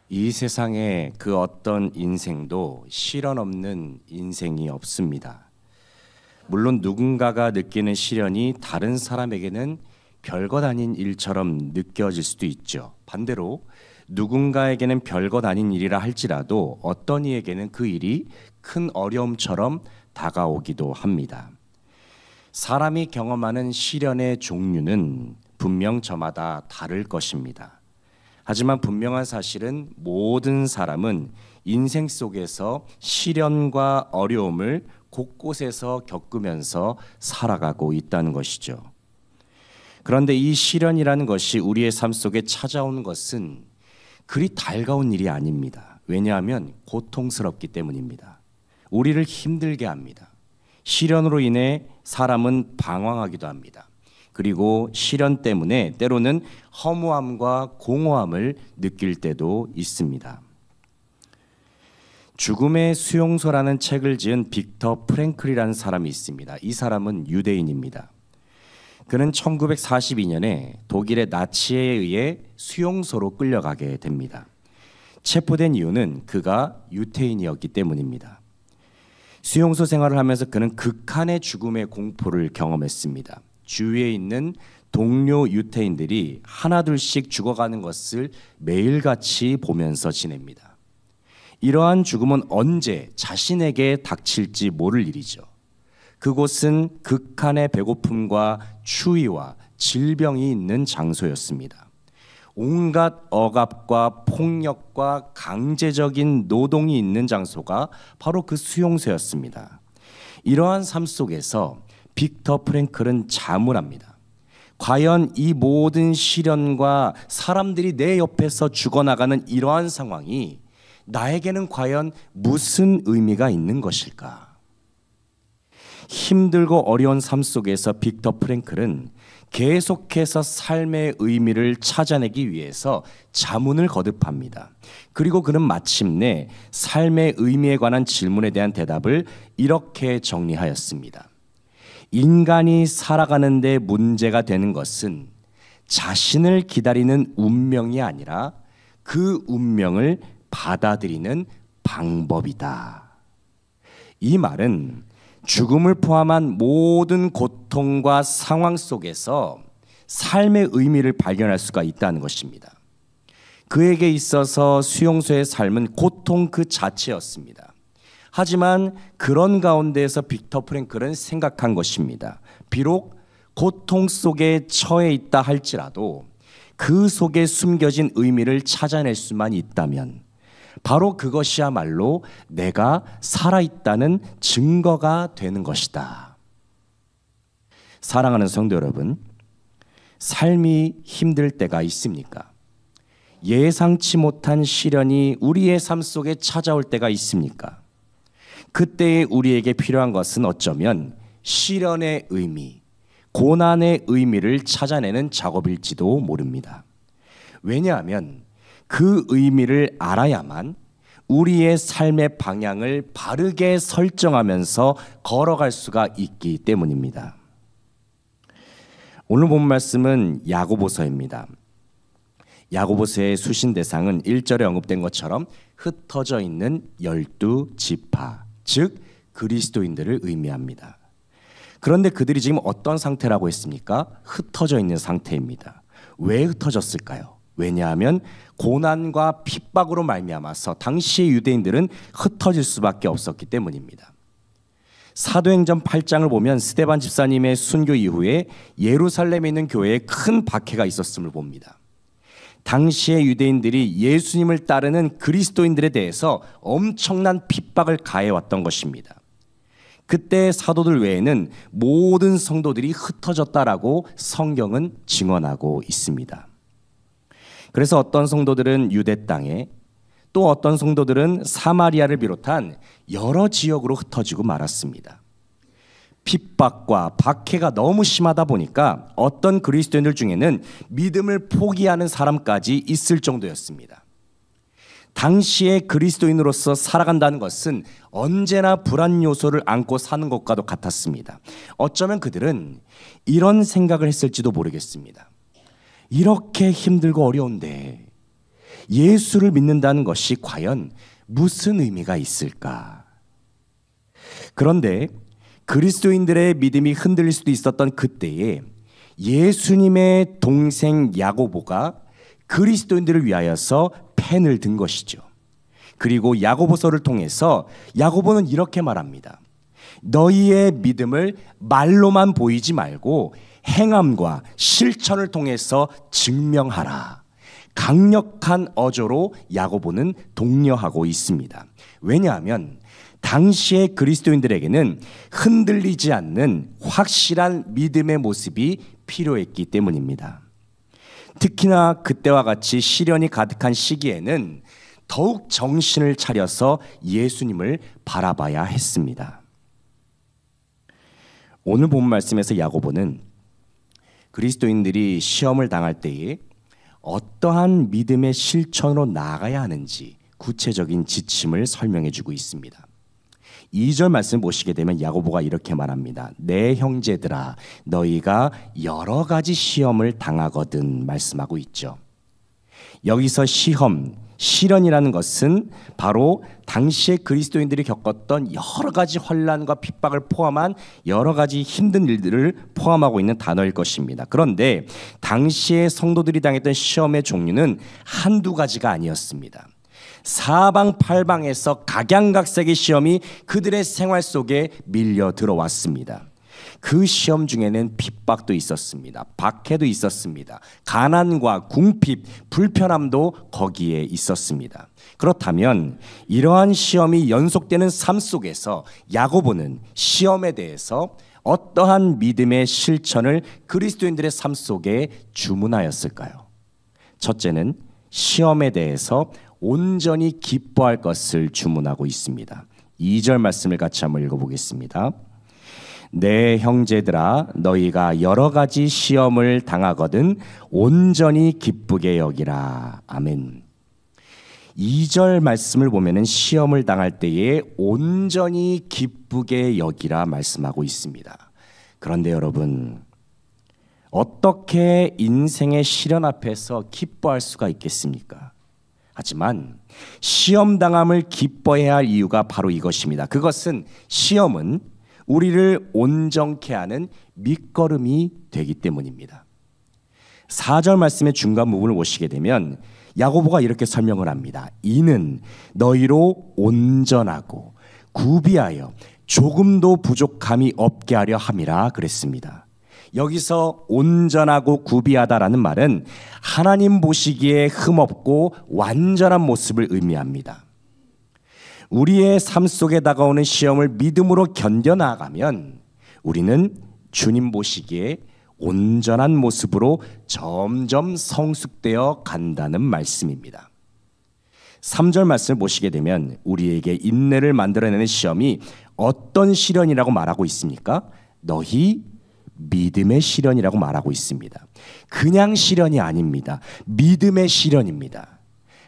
이 세상에 그 어떤 인생도 시련 없는 인생이 없습니다. 물론 누군가가 느끼는 시련이 다른 사람에게는 별것 아닌 일처럼 느껴질 수도 있죠. 반대로 누군가에게는 별것 아닌 일이라 할지라도 어떤 이에게는 그 일이 큰 어려움처럼 다가오기도 합니다. 사람이 경험하는 시련의 종류는 분명 저마다 다를 것입니다. 하지만 분명한 사실은 모든 사람은 인생 속에서 시련과 어려움을 곳곳에서 겪으면서 살아가고 있다는 것이죠. 그런데 이 시련이라는 것이 우리의 삶 속에 찾아오는 것은 그리 달가운 일이 아닙니다. 왜냐하면 고통스럽기 때문입니다. 우리를 힘들게 합니다. 시련으로 인해 사람은 방황하기도 합니다. 그리고 시련 때문에 때로는 허무함과 공허함을 느낄 때도 있습니다. 죽음의 수용소라는 책을 지은 빅터 프랭클이라는 사람이 있습니다. 이 사람은 유대인입니다. 그는 1942년에 독일의 나치에 의해 수용소로 끌려가게 됩니다. 체포된 이유는 그가 유태인이었기 때문입니다. 수용소 생활을 하면서 그는 극한의 죽음의 공포를 경험했습니다. 주위에 있는 동료 유태인들이 하나둘씩 죽어가는 것을 매일같이 보면서 지냅니다. 이러한 죽음은 언제 자신에게 닥칠지 모를 일이죠. 그곳은 극한의 배고픔과 추위와 질병이 있는 장소였습니다. 온갖 억압과 폭력과 강제적인 노동이 있는 장소가 바로 그 수용소였습니다. 이러한 삶 속에서 빅터 프랭클은 자문합니다. 과연 이 모든 시련과 사람들이 내 옆에서 죽어나가는 이러한 상황이 나에게는 과연 무슨 의미가 있는 것일까? 힘들고 어려운 삶 속에서 빅터 프랭클은 계속해서 삶의 의미를 찾아내기 위해서 자문을 거듭합니다. 그리고 그는 마침내 삶의 의미에 관한 질문에 대한 대답을 이렇게 정리하였습니다. 인간이 살아가는 데 문제가 되는 것은 자신을 기다리는 운명이 아니라 그 운명을 받아들이는 방법이다. 이 말은 죽음을 포함한 모든 고통과 상황 속에서 삶의 의미를 발견할 수가 있다는 것입니다. 그에게 있어서 수용소의 삶은 고통 그 자체였습니다. 하지만 그런 가운데에서 빅터 프랭클은 생각한 것입니다. 비록 고통 속에 처해 있다 할지라도 그 속에 숨겨진 의미를 찾아낼 수만 있다면 바로 그것이야말로 내가 살아있다는 증거가 되는 것이다. 사랑하는 성도 여러분, 삶이 힘들 때가 있습니까? 예상치 못한 시련이 우리의 삶 속에 찾아올 때가 있습니까? 그때에 우리에게 필요한 것은 어쩌면 시련의 의미, 고난의 의미를 찾아내는 작업일지도 모릅니다. 왜냐하면 그 의미를 알아야만 우리의 삶의 방향을 바르게 설정하면서 걸어갈 수가 있기 때문입니다. 오늘 본 말씀은 야고보서입니다. 야고보서의 수신 대상은 1절에 언급된 것처럼 흩어져 있는 12지파, 즉 그리스도인들을 의미합니다. 그런데 그들이 지금 어떤 상태라고 했습니까? 흩어져 있는 상태입니다. 왜 흩어졌을까요? 왜냐하면 고난과 핍박으로 말미암아서 당시의 유대인들은 흩어질 수밖에 없었기 때문입니다. 사도행전 8장을 보면 스데반 집사님의 순교 이후에 예루살렘에 있는 교회에 큰 박해가 있었음을 봅니다. 당시의 유대인들이 예수님을 따르는 그리스도인들에 대해서 엄청난 핍박을 가해왔던 것입니다. 그때 사도들 외에는 모든 성도들이 흩어졌다라고 성경은 증언하고 있습니다. 그래서 어떤 성도들은 유대 땅에, 또 어떤 성도들은 사마리아를 비롯한 여러 지역으로 흩어지고 말았습니다. 핍박과 박해가 너무 심하다 보니까 어떤 그리스도인들 중에는 믿음을 포기하는 사람까지 있을 정도였습니다. 당시에 그리스도인으로서 살아간다는 것은 언제나 불안 요소를 안고 사는 것과도 같았습니다. 어쩌면 그들은 이런 생각을 했을지도 모르겠습니다. 이렇게 힘들고 어려운데 예수를 믿는다는 것이 과연 무슨 의미가 있을까? 그런데 그리스도인들의 믿음이 흔들릴 수도 있었던 그때에 예수님의 동생 야고보가 그리스도인들을 위하여서 펜을 든 것이죠. 그리고 야고보서를 통해서 야고보는 이렇게 말합니다. 너희의 믿음을 말로만 보이지 말고 행함과 실천을 통해서 증명하라. 강력한 어조로 야고보는 독려하고 있습니다. 왜냐하면 당시의 그리스도인들에게는 흔들리지 않는 확실한 믿음의 모습이 필요했기 때문입니다. 특히나 그때와 같이 시련이 가득한 시기에는 더욱 정신을 차려서 예수님을 바라봐야 했습니다. 오늘 본 말씀에서 야고보는 그리스도인들이 시험을 당할 때에 어떠한 믿음의 실천으로 나아가야 하는지 구체적인 지침을 설명해 주고 있습니다. 2절 말씀 보시게 되면 야고보가 이렇게 말합니다. 내 형제들아 너희가 여러 가지 시험을 당하거든 말씀하고 있죠. 여기서 시련이라는 것은 바로 당시에 그리스도인들이 겪었던 여러 가지 환난과 핍박을 포함한 여러 가지 힘든 일들을 포함하고 있는 단어일 것입니다. 그런데 당시에 성도들이 당했던 시험의 종류는 한두 가지가 아니었습니다. 사방팔방에서 각양각색의 시험이 그들의 생활 속에 밀려 들어왔습니다. 그 시험 중에는 핍박도 있었습니다. 박해도 있었습니다. 가난과 궁핍, 불편함도 거기에 있었습니다. 그렇다면 이러한 시험이 연속되는 삶 속에서 야고보는 시험에 대해서 어떠한 믿음의 실천을 그리스도인들의 삶 속에 주문하였을까요? 첫째는 시험에 대해서 온전히 기뻐할 것을 주문하고 있습니다. 2절 말씀을 같이 한번 읽어보겠습니다. 내 형제들아 너희가 여러 가지 시험을 당하거든 온전히 기쁘게 여기라. 아멘. 2절 말씀을 보면은 시험을 당할 때에 온전히 기쁘게 여기라 말씀하고 있습니다. 그런데 여러분, 어떻게 인생의 시련 앞에서 기뻐할 수가 있겠습니까? 하지만 시험당함을 기뻐해야 할 이유가 바로 이것입니다. 그것은 시험은 우리를 온전케 하는 밑거름이 되기 때문입니다. 4절 말씀의 중간 부분을 보시게 되면 야고보가 이렇게 설명을 합니다. 이는 너희로 온전하고 구비하여 조금도 부족함이 없게 하려 함이라 그랬습니다. 여기서 온전하고 구비하다라는 말은 하나님 보시기에 흠없고 완전한 모습을 의미합니다. 우리의 삶 속에 다가오는 시험을 믿음으로 견뎌나가면 우리는 주님 보시기에 온전한 모습으로 점점 성숙되어 간다는 말씀입니다. 3절 말씀을 보시게 되면 우리에게 인내를 만들어내는 시험이 어떤 시련이라고 말하고 있습니까? 너희 믿음의 시련이라고 말하고 있습니다. 그냥 시련이 아닙니다. 믿음의 시련입니다.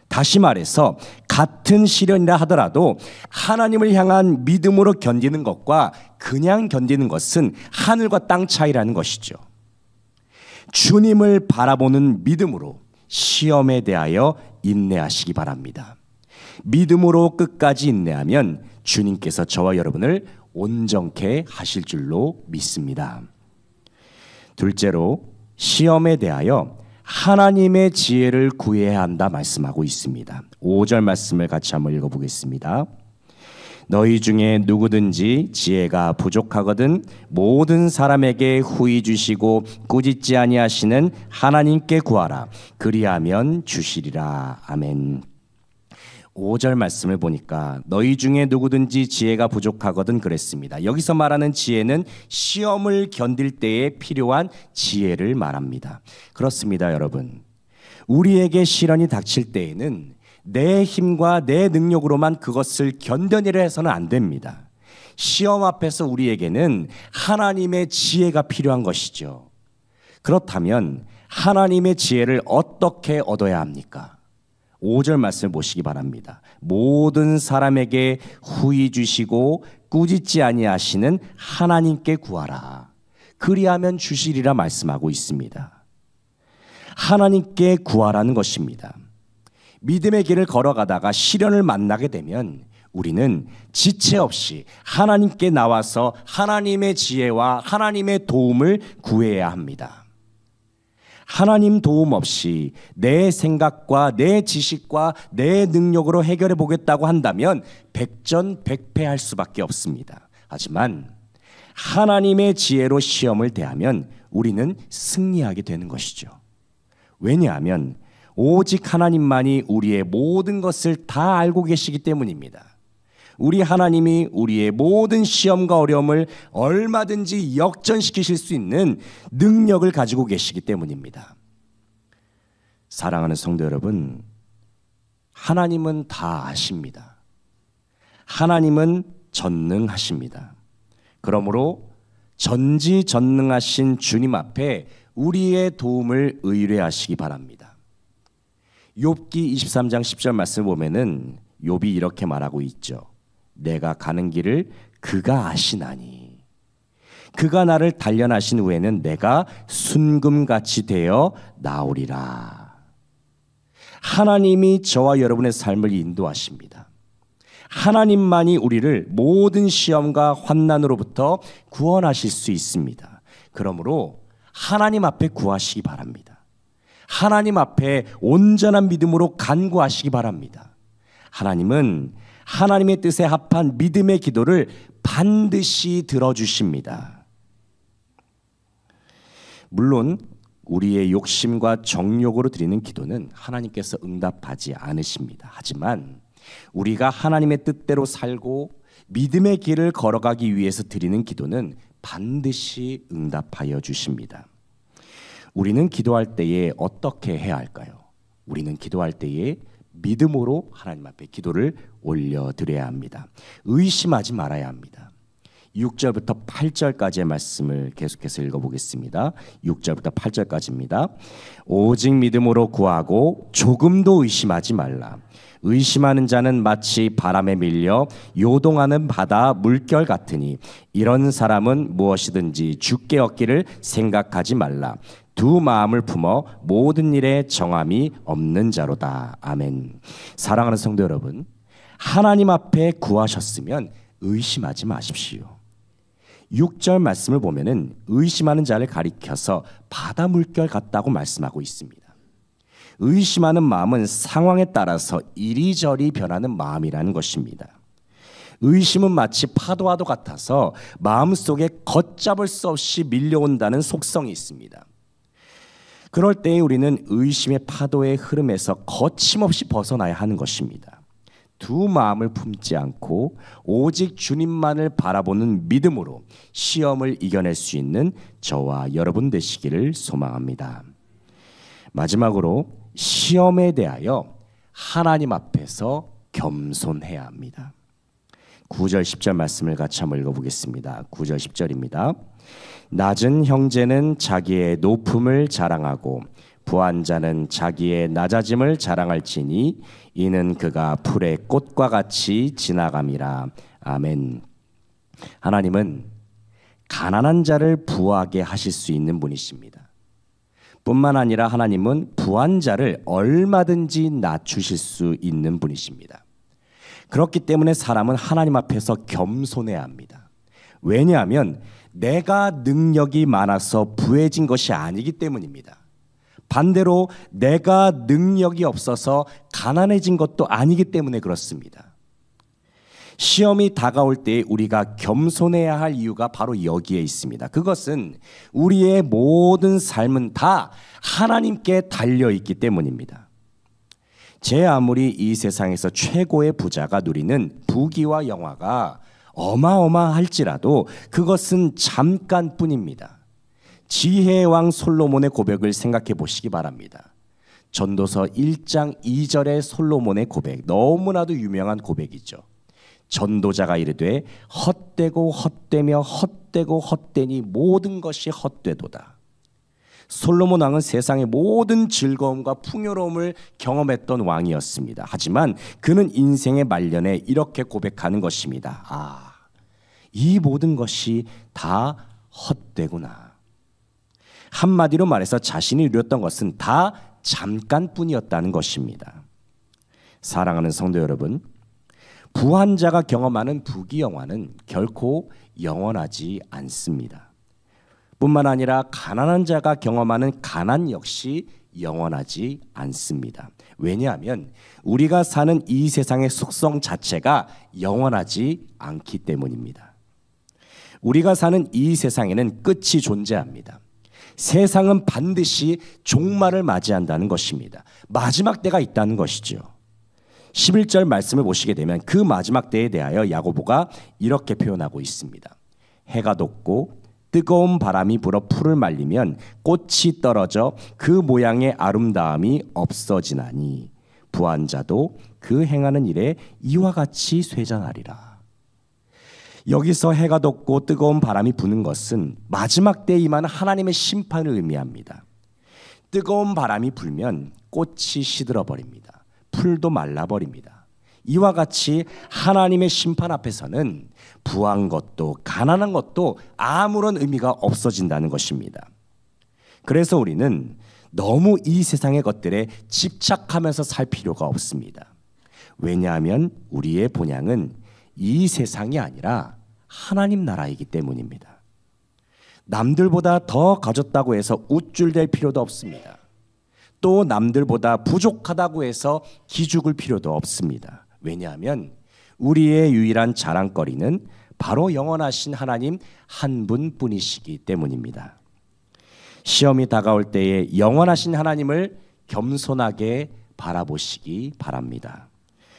다시 말해서 같은 시련이라 하더라도 하나님을 향한 믿음으로 견디는 것과 그냥 견디는 것은 하늘과 땅 차이라는 것이죠. 주님을 바라보는 믿음으로 시험에 대하여 인내하시기 바랍니다. 믿음으로 끝까지 인내하면 주님께서 저와 여러분을 온전케 하실 줄로 믿습니다. 둘째로 시험에 대하여 하나님의 지혜를 구해야 한다 말씀하고 있습니다. 5절 말씀을 같이 한번 읽어보겠습니다. 너희 중에 누구든지 지혜가 부족하거든 모든 사람에게 후히 주시고 꾸짖지 아니하시는 하나님께 구하라. 그리하면 주시리라. 아멘. 5절 말씀을 보니까 너희 중에 누구든지 지혜가 부족하거든 그랬습니다. 여기서 말하는 지혜는 시험을 견딜 때에 필요한 지혜를 말합니다. 그렇습니다, 여러분. 우리에게 시련이 닥칠 때에는 내 힘과 내 능력으로만 그것을 견뎌내려 해서는 안 됩니다. 시험 앞에서 우리에게는 하나님의 지혜가 필요한 것이죠. 그렇다면 하나님의 지혜를 어떻게 얻어야 합니까? 5절 말씀을 보시기 바랍니다. 모든 사람에게 후히 주시고 꾸짖지 아니하시는 하나님께 구하라. 그리하면 주시리라 말씀하고 있습니다. 하나님께 구하라는 것입니다. 믿음의 길을 걸어가다가 시련을 만나게 되면 우리는 지체 없이 하나님께 나와서 하나님의 지혜와 하나님의 도움을 구해야 합니다. 하나님 도움 없이 내 생각과 내 지식과 내 능력으로 해결해 보겠다고 한다면 백전백패할 수밖에 없습니다. 하지만 하나님의 지혜로 시험을 대하면 우리는 승리하게 되는 것이죠. 왜냐하면 오직 하나님만이 우리의 모든 것을 다 알고 계시기 때문입니다. 우리 하나님이 우리의 모든 시험과 어려움을 얼마든지 역전시키실 수 있는 능력을 가지고 계시기 때문입니다. 사랑하는 성도 여러분, 하나님은 다 아십니다. 하나님은 전능하십니다. 그러므로 전지전능하신 주님 앞에 우리의 도움을 의뢰하시기 바랍니다. 욥기 23장 10절 말씀을 보면은 욥이 이렇게 말하고 있죠. 내가 가는 길을 그가 아시나니 그가 나를 단련하신 후에는 내가 순금같이 되어 나오리라. 하나님이 저와 여러분의 삶을 인도하십니다. 하나님만이 우리를 모든 시험과 환난으로부터 구원하실 수 있습니다. 그러므로 하나님 앞에 구하시기 바랍니다. 하나님 앞에 온전한 믿음으로 간구하시기 바랍니다. 하나님은 하나님의 뜻에 합한 믿음의 기도를 반드시 들어주십니다. 물론 우리의 욕심과 정욕으로 드리는 기도는 하나님께서 응답하지 않으십니다. 하지만 우리가 하나님의 뜻대로 살고 믿음의 길을 걸어가기 위해서 드리는 기도는 반드시 응답하여 주십니다. 우리는 기도할 때에 어떻게 해야 할까요? 우리는 기도할 때에 믿음으로 하나님 앞에 기도를 올려드려야 합니다. 의심하지 말아야 합니다. 6절부터 8절까지의 말씀을 계속해서 읽어보겠습니다. 6절부터 8절까지입니다. 오직 믿음으로 구하고 조금도 의심하지 말라. 의심하는 자는 마치 바람에 밀려 요동하는 바다 물결 같으니 이런 사람은 무엇이든지 주께 얻기를 생각하지 말라. 두 마음을 품어 모든 일에 정함이 없는 자로다. 아멘. 사랑하는 성도 여러분, 하나님 앞에 구하셨으면 의심하지 마십시오. 6절 말씀을 보면은 의심하는 자를 가리켜서 바다 물결 같다고 말씀하고 있습니다. 의심하는 마음은 상황에 따라서 이리저리 변하는 마음이라는 것입니다. 의심은 마치 파도와도 같아서 마음속에 걷잡을 수 없이 밀려온다는 속성이 있습니다. 그럴 때에 우리는 의심의 파도의 흐름에서 거침없이 벗어나야 하는 것입니다. 두 마음을 품지 않고 오직 주님만을 바라보는 믿음으로 시험을 이겨낼 수 있는 저와 여러분 되시기를 소망합니다. 마지막으로 시험에 대하여 하나님 앞에서 겸손해야 합니다. 9절 10절 말씀을 같이 한번 읽어보겠습니다. 9절 10절입니다. 낮은 형제는 자기의 높음을 자랑하고 부한 자는 자기의 낮아짐을 자랑할지니 이는 그가 풀의 꽃과 같이 지나감이라. 아멘. 하나님은 가난한 자를 부하게 하실 수 있는 분이십니다. 뿐만 아니라 하나님은 부한 자를 얼마든지 낮추실 수 있는 분이십니다. 그렇기 때문에 사람은 하나님 앞에서 겸손해야 합니다. 왜냐하면 내가 능력이 많아서 부해진 것이 아니기 때문입니다. 반대로 내가 능력이 없어서 가난해진 것도 아니기 때문에 그렇습니다. 시험이 다가올 때 우리가 겸손해야 할 이유가 바로 여기에 있습니다. 그것은 우리의 모든 삶은 다 하나님께 달려있기 때문입니다. 제 아무리 이 세상에서 최고의 부자가 누리는 부귀와 영화가 어마어마할지라도 그것은 잠깐뿐입니다. 지혜의 왕 솔로몬의 고백을 생각해 보시기 바랍니다. 전도서 1장 2절의 솔로몬의 고백, 너무나도 유명한 고백이죠. 전도자가 이르되 헛되고 헛되며 헛되고 헛되니 모든 것이 헛되도다. 솔로몬 왕은 세상의 모든 즐거움과 풍요로움을 경험했던 왕이었습니다. 하지만 그는 인생의 말년에 이렇게 고백하는 것입니다. 이 모든 것이 다 헛되구나. 한마디로 말해서 자신이 누렸던 것은 다 잠깐뿐이었다는 것입니다. 사랑하는 성도 여러분, 부한 자가 경험하는 부귀영화는 결코 영원하지 않습니다. 뿐만 아니라 가난한 자가 경험하는 가난 역시 영원하지 않습니다. 왜냐하면 우리가 사는 이 세상의 속성 자체가 영원하지 않기 때문입니다. 우리가 사는 이 세상에는 끝이 존재합니다. 세상은 반드시 종말을 맞이한다는 것입니다. 마지막 때가 있다는 것이죠. 11절 말씀을 보시게 되면 그 마지막 때에 대하여 야고보가 이렇게 표현하고 있습니다. 해가 돋고 뜨거운 바람이 불어 풀을 말리면 꽃이 떨어져 그 모양의 아름다움이 없어지나니 부한 자도 그 행하는 일에 이와 같이 쇠잔하리라. 여기서 해가 돋고 뜨거운 바람이 부는 것은 마지막 때에 임하는 하나님의 심판을 의미합니다. 뜨거운 바람이 불면 꽃이 시들어버립니다. 풀도 말라버립니다. 이와 같이 하나님의 심판 앞에서는 부한 것도 가난한 것도 아무런 의미가 없어진다는 것입니다. 그래서 우리는 너무 이 세상의 것들에 집착하면서 살 필요가 없습니다. 왜냐하면 우리의 본향은 이 세상이 아니라 하나님 나라이기 때문입니다. 남들보다 더 가졌다고 해서 우쭐댈 필요도 없습니다. 또 남들보다 부족하다고 해서 기죽을 필요도 없습니다. 왜냐하면 우리의 유일한 자랑거리는 바로 영원하신 하나님 한 분뿐이시기 때문입니다. 시험이 다가올 때에 영원하신 하나님을 겸손하게 바라보시기 바랍니다.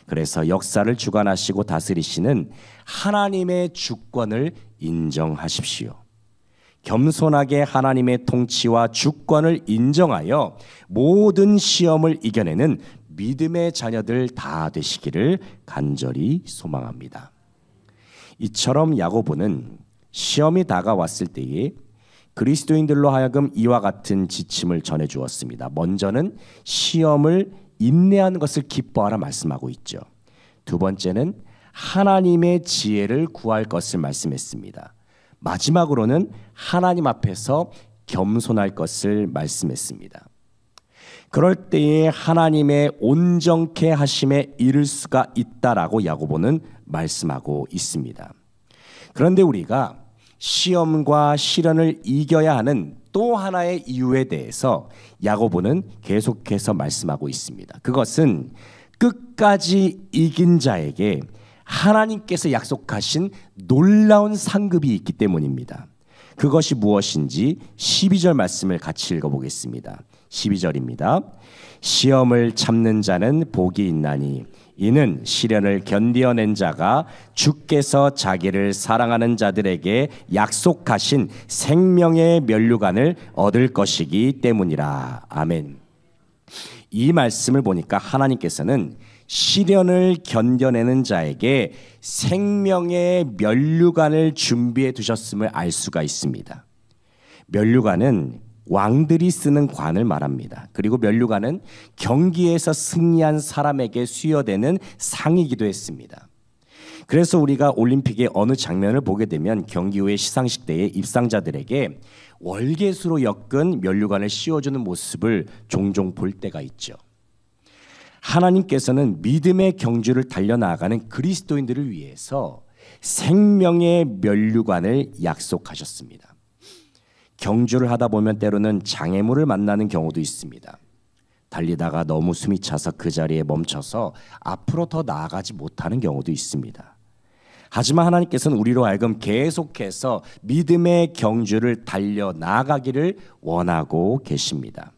그래서 역사를 주관하시고 다스리시는 하나님의 주권을 인정하십시오. 겸손하게 하나님의 통치와 주권을 인정하여 모든 시험을 이겨내는 믿음의 자녀들 다 되시기를 간절히 소망합니다. 이처럼 야고보는 시험이 다가왔을 때에 그리스도인들로 하여금 이와 같은 지침을 전해주었습니다. 먼저는 시험을 인내하는 것을 기뻐하라 말씀하고 있죠. 두 번째는 하나님의 지혜를 구할 것을 말씀했습니다. 마지막으로는 하나님 앞에서 겸손할 것을 말씀했습니다. 그럴 때에 하나님의 온전케 하심에 이를 수가 있다라고 야고보는 말씀하고 있습니다. 그런데 우리가 시험과 시련을 이겨야 하는 또 하나의 이유에 대해서 야고보는 계속해서 말씀하고 있습니다. 그것은 끝까지 이긴 자에게 하나님께서 약속하신 놀라운 상급이 있기 때문입니다. 그것이 무엇인지 12절 말씀을 같이 읽어보겠습니다. 12절입니다. 시험을 참는 자는 복이 있나니 이는 시련을 견디어낸 자가 주께서 자기를 사랑하는 자들에게 약속하신 생명의 면류관을 얻을 것이기 때문이라. 아멘. 이 말씀을 보니까 하나님께서는 시련을 견뎌내는 자에게 생명의 면류관을 준비해 두셨음을 알 수가 있습니다. 면류관은 왕들이 쓰는 관을 말합니다. 그리고 면류관은 경기에서 승리한 사람에게 수여되는 상이기도 했습니다. 그래서 우리가 올림픽의 어느 장면을 보게 되면 경기 후의 시상식 때에 입상자들에게 월계수로 엮은 면류관을 씌워주는 모습을 종종 볼 때가 있죠. 하나님께서는 믿음의 경주를 달려나가는 그리스도인들을 위해서 생명의 면류관을 약속하셨습니다. 경주를 하다 보면 때로는 장애물을 만나는 경우도 있습니다. 달리다가 너무 숨이 차서 그 자리에 멈춰서 앞으로 더 나아가지 못하는 경우도 있습니다. 하지만 하나님께서는 우리로 하여금 계속해서 믿음의 경주를 달려나가기를 원하고 계십니다.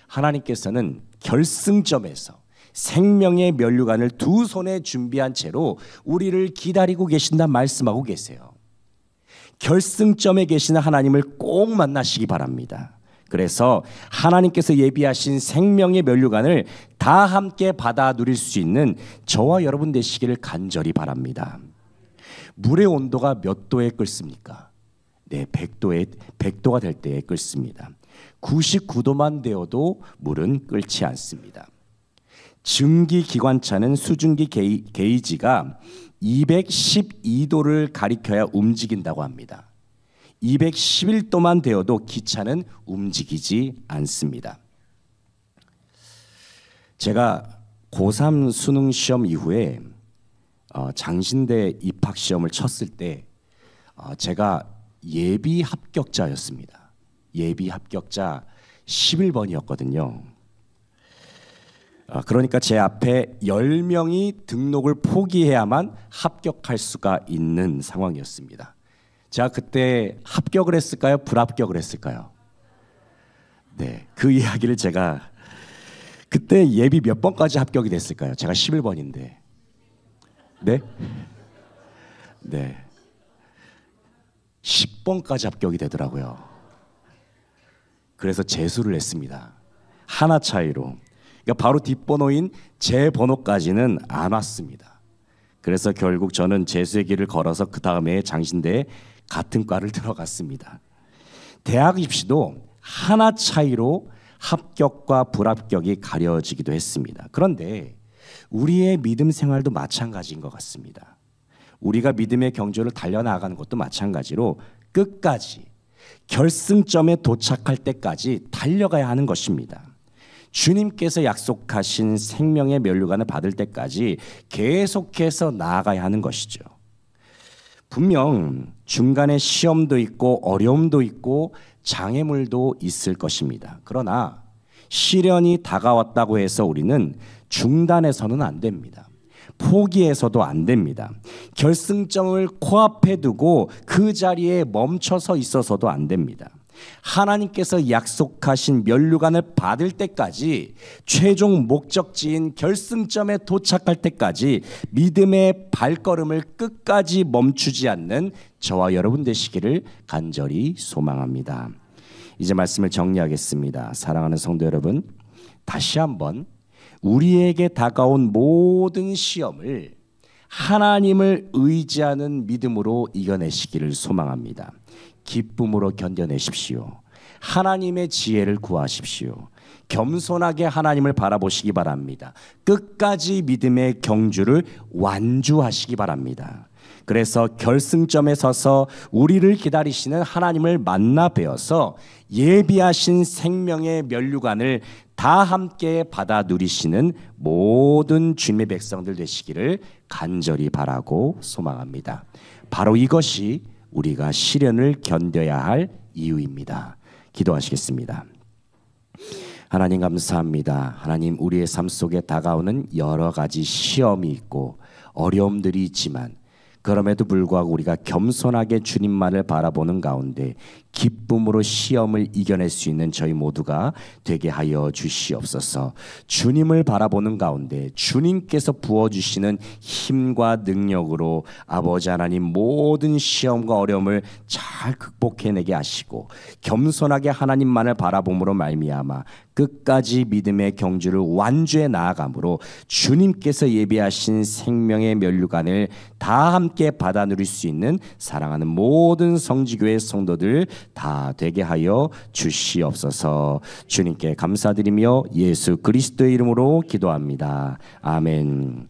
하나님께서는 결승점에서 생명의 면류관을 두 손에 준비한 채로 우리를 기다리고 계신다 말씀하고 계세요. 결승점에 계시는 하나님을 꼭 만나시기 바랍니다. 그래서 하나님께서 예비하신 생명의 면류관을 다 함께 받아 누릴 수 있는 저와 여러분 되시기를 간절히 바랍니다. 물의 온도가 몇 도에 끓습니까? 네, 100도가 될 때에 끓습니다. 99도만 되어도 물은 끓지 않습니다. 증기기관차는 수증기 게이지가 212도를 가리켜야 움직인다고 합니다. 211도만 되어도 기차는 움직이지 않습니다. 제가 고3 수능 시험 이후에 장신대 입학 시험을 쳤을 때 제가 예비 합격자였습니다. 예비 합격자 11번이었거든요. 그러니까 제 앞에 10명이 등록을 포기해야만 합격할 수가 있는 상황이었습니다. 제가 그때 합격을 했을까요? 불합격을 했을까요? 네, 그 이야기를 제가 그때 예비 몇 번까지 합격이 됐을까요? 제가 11번인데. 네? 네. 10번까지 합격이 되더라고요. 그래서 재수를 했습니다. 하나 차이로. 그러니까 바로 뒷번호인 제 번호까지는 안 왔습니다. 그래서 결국 저는 재수의 길을 걸어서 그 다음에 장신대에 같은 과를 들어갔습니다. 대학 입시도 하나 차이로 합격과 불합격이 가려지기도 했습니다. 그런데 우리의 믿음 생활도 마찬가지인 것 같습니다. 우리가 믿음의 경주를 달려나가는 것도 마찬가지로 끝까지 결승점에 도착할 때까지 달려가야 하는 것입니다. 주님께서 약속하신 생명의 면류관을 받을 때까지 계속해서 나아가야 하는 것이죠. 분명 중간에 시험도 있고 어려움도 있고 장애물도 있을 것입니다. 그러나 시련이 다가왔다고 해서 우리는 중단해서는 안 됩니다. 포기해서도 안 됩니다. 결승점을 코앞에 두고 그 자리에 멈춰서 있어서도 안 됩니다. 하나님께서 약속하신 면류관을 받을 때까지, 최종 목적지인 결승점에 도착할 때까지 믿음의 발걸음을 끝까지 멈추지 않는 저와 여러분 되시기를 간절히 소망합니다. 이제 말씀을 정리하겠습니다. 사랑하는 성도 여러분, 다시 한번 우리에게 다가온 모든 시험을 하나님을 의지하는 믿음으로 이겨내시기를 소망합니다. 기쁨으로 견뎌내십시오. 하나님의 지혜를 구하십시오. 겸손하게 하나님을 바라보시기 바랍니다. 끝까지 믿음의 경주를 완주하시기 바랍니다. 그래서 결승점에 서서 우리를 기다리시는 하나님을 만나 뵈어서 예비하신 생명의 면류관을 다 함께 받아 누리시는 모든 주님의 백성들 되시기를 간절히 바라고 소망합니다. 바로 이것이 우리가 시련을 견뎌야 할 이유입니다. 기도하시겠습니다. 하나님 감사합니다. 하나님, 우리의 삶 속에 다가오는 여러 가지 시험이 있고 어려움들이 있지만 그럼에도 불구하고 우리가 겸손하게 주님만을 바라보는 가운데 기쁨으로 시험을 이겨낼 수 있는 저희 모두가 되게 하여 주시옵소서. 주님을 바라보는 가운데 주님께서 부어주시는 힘과 능력으로 아버지 하나님 모든 시험과 어려움을 잘 극복해내게 하시고 겸손하게 하나님만을 바라봄으로 말미암아 끝까지 믿음의 경주를 완주해 나아감으로 주님께서 예비하신 생명의 면류관을 다 함께 받아 누릴 수 있는 사랑하는 모든 성지교회 성도들 다 되게 하여 주시옵소서. 주님께 감사드리며 예수 그리스도의 이름으로 기도합니다. 아멘.